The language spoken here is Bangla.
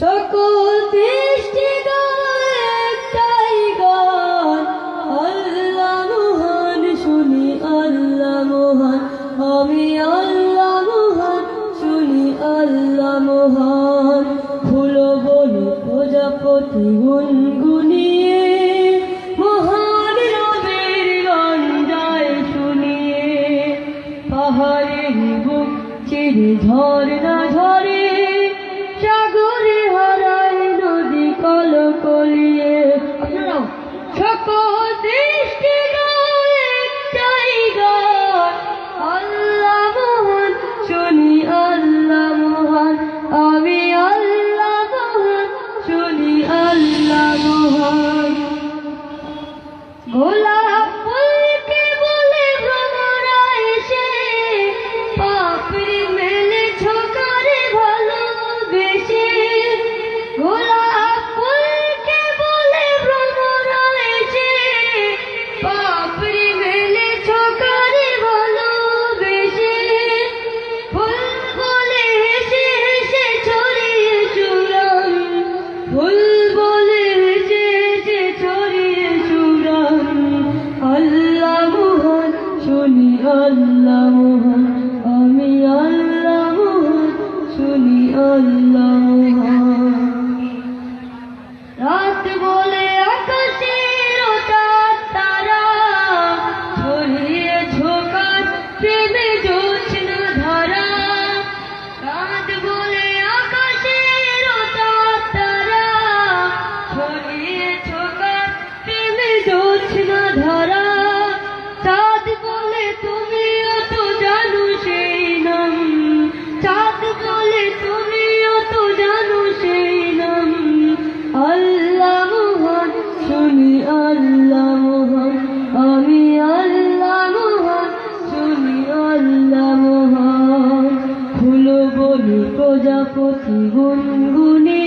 সকল সৃষ্টি একটাই গান, আল্লাহ মহান, শুনি আল্লাহ মহান, আমি আল্লাহ মহান, শুনি আল্লাহ মহান। ফুল বনে প্রজাপতি গুনগুনিয়ে মহান রবের গান যায় শুনিয়ে। পাহাড়ের বুক চিরে ঝর্ণা ঝরে, সাগরে হারায় নদী কলকলিয়ে। আপনারাও সকল সৃষ্টি একটাই গান, আল্লাহ মহান, শুনি আল্লাহ মহান, আমি আল্লাহ মহান, শুনি আল্লাহ মহান। গোলাপ ফুলকে বলে ভ্রমরা এসে, পাপড়ি মেলে ছোকারে ভালোবেসে। গোলাপ ফুলকে বলে ভ্রমরা এসে, পাপড়ি মেলে ছোকারে ভালোবেসে। ফুল বলে হেসে হেসে ছড়িয়ে চূড়ান, ফুল বলে হেসে হেসে ছড়িয়ে চূড়ান। আল্লাহ মহান, শুনি আল্লাহ মহান, আমি আল্লাহ মহান, শুনি আল্লাহ মহান। রাত বলে আকাশের তারা, ছড়িয়ে ঝোঁকার প্রেমে জোছনা ধারা। রাত বলে আকাশের তারা, ছড়িয়ে ঝোঁকার প্রেমে জোছনা ধারা। চাঁদ বলে তুমিও তো জানো সেই নাম, চাঁদ বলে তুমিও তো জানো সেই নাম। আল্লাহ মহান, শুনি আল্লাহ মহান, আমি আল্লাহ মহান, শুনি আল্লাহ মহান। ফুল বনে প্রজাপতি গুনগুনি